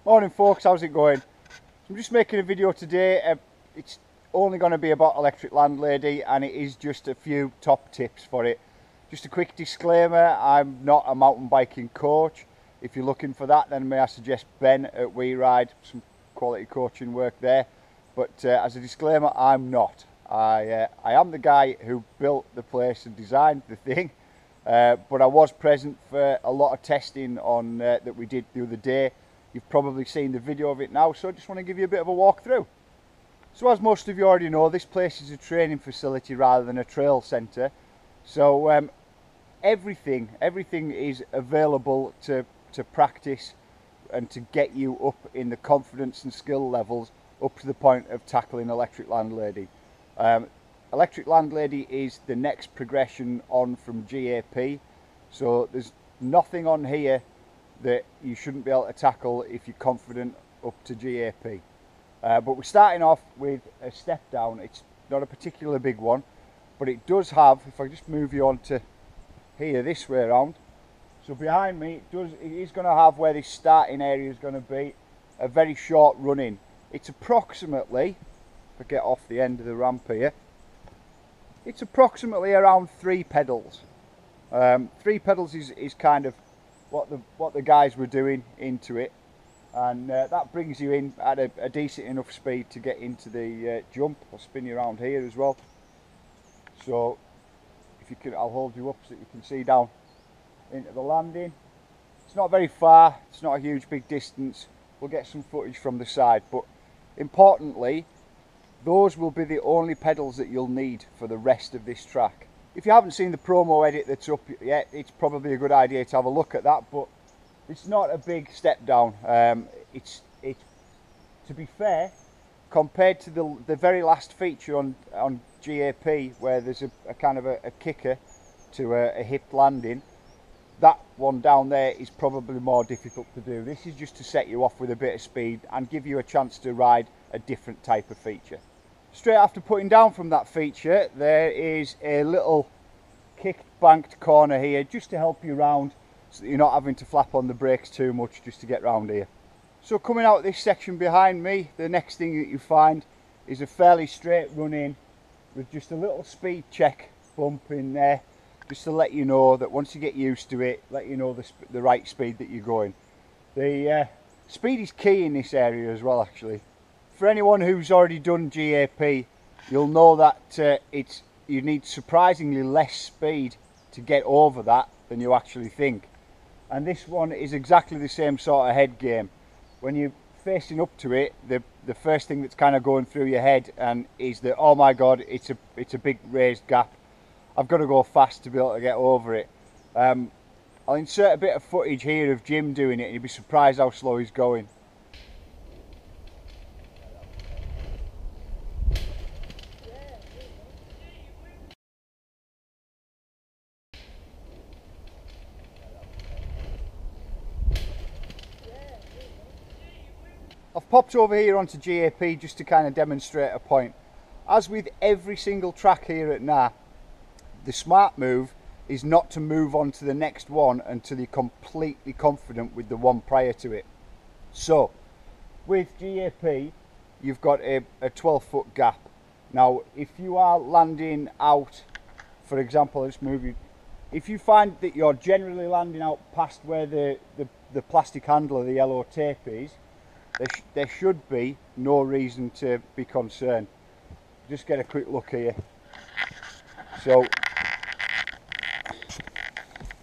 Morning folks, how's it going? I'm just making a video today. It's only going to be about Electric Landlady, and it is just a few top tips for it. Just a quick disclaimer, I'm not a mountain biking coach. If you're looking for that, then may I suggest Ben at We Ride, some quality coaching work there. But as a disclaimer, I'm not. I am the guy who built the place and designed the thing, but I was present for a lot of testing on that we did the other day. You've probably seen the video of it now, so I just want to give you a bit of a walkthrough. So as most of you already know, this place is a training facility rather than a trail centre. So everything is available to practice and to get you up in the confidence and skill levels up to the point of tackling Electric Landlady. Electric Landlady is the next progression on from G.A.P. So there's nothing on here that you shouldn't be able to tackle if you're confident up to G.A.P. But we're starting off with a step down. It's not a particularly big one, but it does have, if I just move you on to here this way around, so behind me it is going to have where this starting area is going to be, a very short run in. It's approximately, if I get off the end of the ramp here, it's approximately around 3 pedals. 3 pedals is kind of what the guys were doing into it, and that brings you in at a decent enough speed to get into the jump. I'll spin you around here as well, so if you can, I'll hold you up so that you can see down into the landing. It's not very far, it's not a huge big distance. We'll get some footage from the side, but importantly, those will be the only pedals that you'll need for the rest of this track. If you haven't seen the promo edit that's up yet, it's probably a good idea to have a look at that, but it's not a big step down. It's to be fair, compared to the very last feature on G.A.P, where there's a kind of a kicker to a hip landing, that one down there is probably more difficult to do. This is just to set you off with a bit of speed and give you a chance to ride a different type of feature. Straight after putting down from that feature, there is a little kicked banked corner here just to help you round, so that you're not having to flap on the brakes too much just to get round here. So coming out this section behind me, the next thing that you find is a fairly straight run in with just a little speed check bump in there, just to let you know that once you get used to it, let you know the right speed that you're going. The speed is key in this area as well, actually. For anyone who's already done G.A.P, you'll know that you need surprisingly less speed to get over that than you actually think. And this one is exactly the same sort of head game. When you're facing up to it, the first thing that's kind of going through your head is that, oh my god, it's a big raised gap. I've got to go fast to be able to get over it. I'll insert a bit of footage here of Jim doing it, and you'll be surprised how slow he's going. I've popped over here onto G.A.P just to kind of demonstrate a point. As with every single track here at GNAR, the smart move is not to move on to the next one until you're completely confident with the one prior to it. So with G.A.P, you've got a 12-foot gap. Now if you are landing out, for example, let's move you, if you find that you're generally landing out past where the plastic handle, the yellow tape is, there should be no reason to be concerned. Just get a quick look here. So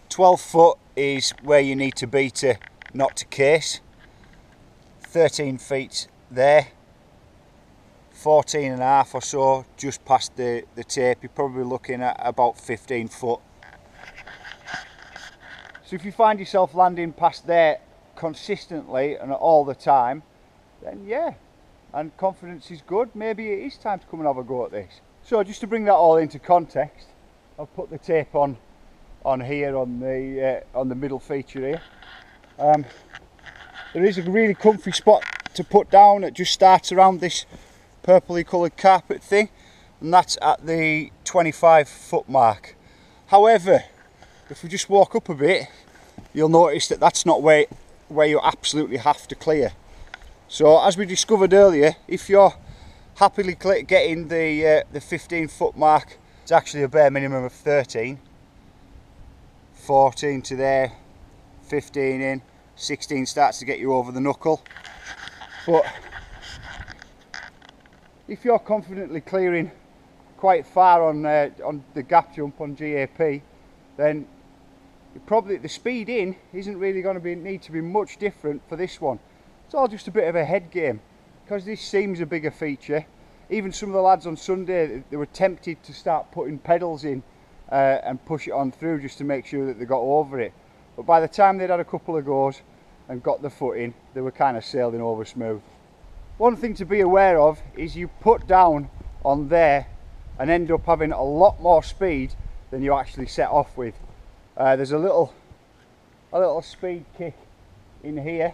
12 foot is where you need to be to not to case. 13 feet there. 14 and a half or so just past the tape. You're probably looking at about 15 foot. So if you find yourself landing past there consistently and all the time, then yeah, and confidence is good, maybe it is time to come and have a go at this. So just to bring that all into context, I'll put the tape on here on the middle feature here. There is a really comfy spot to put down. It just starts around this purpley coloured carpet thing, and that's at the 25 foot mark. However, if we just walk up a bit, you'll notice that that's not where you absolutely have to clear. So as we discovered earlier, if you're happily getting the 15 foot mark, it's actually a bare minimum of 13. 14 to there, 15 in, 16 starts to get you over the knuckle. But if you're confidently clearing quite far on the gap jump on G.A.P, then probably the speed in isn't really going to need to be much different for this one. It's all just a bit of a head game, because this seems a bigger feature. Even some of the lads on Sunday, they were tempted to start putting pedals in and push it on through just to make sure that they got over it. But by the time they'd had a couple of goes and got the foot in, they were kind of sailing over smooth. One thing to be aware of is you put down on there and end up having a lot more speed than you actually set off with. There's a little speed kick in here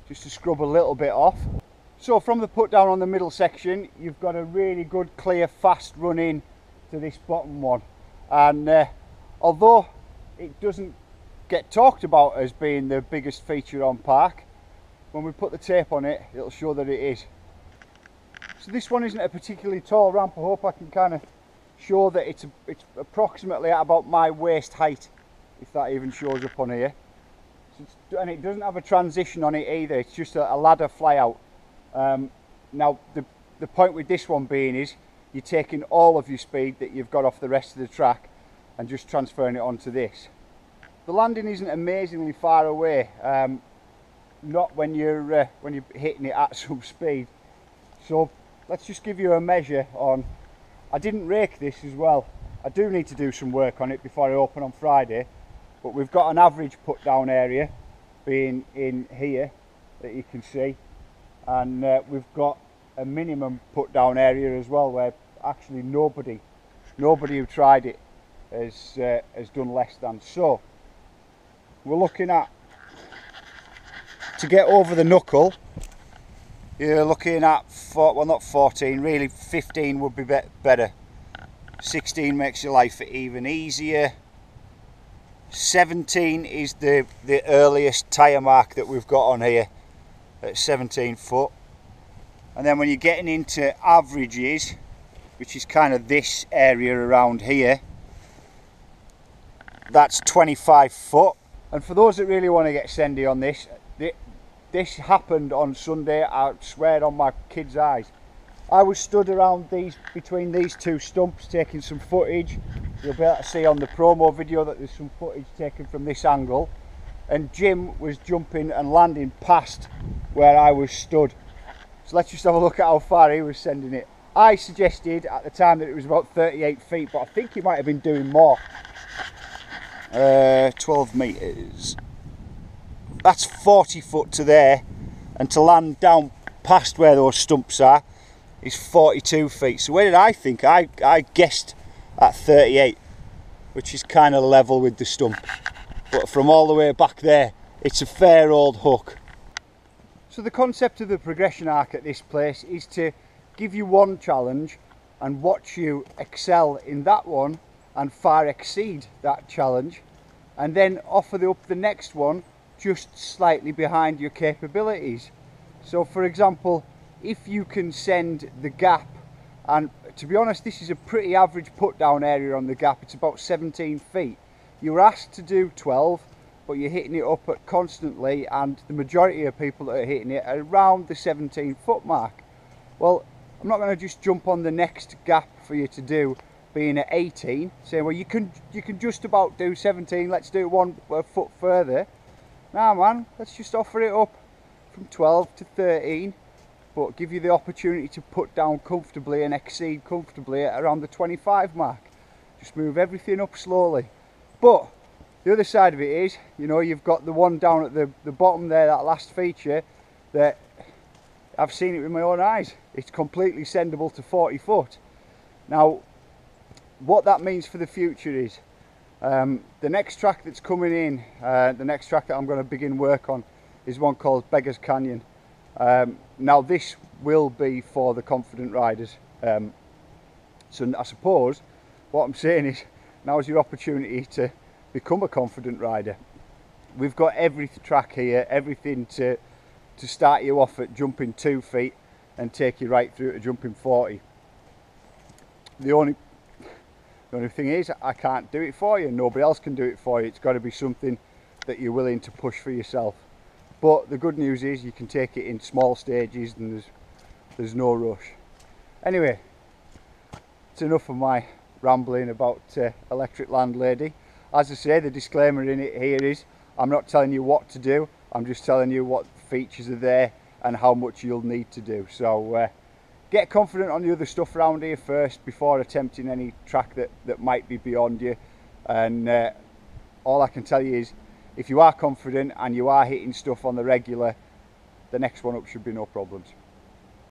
just to scrub a little bit off. So from the put down on the middle section, you've got a really good, clear, fast run in to this bottom one. And although it doesn't get talked about as being the biggest feature on park, when we put the tape on it, it'll show that it is. So this one isn't a particularly tall ramp. I hope I can kind of show that it's approximately at about my waist height, if that even shows up on here. So and it doesn't have a transition on it either, it's just a ladder fly out. Now the point with this one being is you're taking all of your speed that you've got off the rest of the track and just transferring it onto this. The landing isn't amazingly far away, not when you're hitting it at some speed. So let's just give you a measure on. I didn't rake this as well. I do need to do some work on it before I open on Friday, but we've got an average put down area being in here that you can see, and we've got a minimum put down area as well, where actually nobody who tried it has done less than. So we're looking at, to get over the knuckle, you're looking at, well, not 14, really 15 would be better. 16 makes your life even easier. 17 is the earliest tyre mark that we've got on here at 17 foot. And then when you're getting into averages, which is kind of this area around here, that's 25 foot. And for those that really want to get sendy on this, this happened on Sunday, I swear on my kids' eyes. I was stood around between these two stumps taking some footage. You'll be able to see on the promo video that there's some footage taken from this angle. And Jim was jumping and landing past where I was stood. So let's just have a look at how far he was sending it. I suggested at the time that it was about 38 feet, but I think he might have been doing more. 12 metres. That's 40 foot to there, and to land down past where those stumps are is 42 feet. So where did I think? I guessed at 38, which is kind of level with the stump. But from all the way back there, it's a fair old hook. So the concept of the progression arc at this place is to give you one challenge and watch you excel in that one and far exceed that challenge, and then offer up the next one just slightly behind your capabilities. So for example, if you can send the gap, and to be honest this is a pretty average put down area on the gap, it's about 17 feet. You're asked to do 12, but you're hitting it up at constantly, and the majority of people that are hitting it are around the 17 foot mark. Well, I'm not going to just jump on the next gap for you to do being at 18, saying, well, you can just about do 17, let's do it one foot further. Nah man, let's just offer it up from 12 to 13, but give you the opportunity to put down comfortably and exceed comfortably at around the 25 mark. Just move everything up slowly. But the other side of it is, you know, you've got the one down at the bottom there, that last feature, that I've seen it with my own eyes. It's completely sendable to 40 foot. Now, what that means for the future is, the next track that's coming in, the next track that I'm going to begin work on is one called Beggars Canyon. Now this will be for the confident riders. So I suppose what I'm saying is, now is your opportunity to become a confident rider. We've got every track here, everything to to start you off at jumping 2 feet and take you right through to jumping 40. The only thing is, I can't do it for you. Nobody else can do it for you. It's got to be something that you're willing to push for yourself. But the good news is you can take it in small stages and there's no rush. Anyway, it's enough of my rambling about electric Landlady. As I say, the disclaimer in it here is, I'm not telling you what to do, I'm just telling you what features are there and how much you'll need to do. So get confident on the other stuff around here first before attempting any track that might be beyond you. And all I can tell you is, if you are confident and you are hitting stuff on the regular, the next one up should be no problems.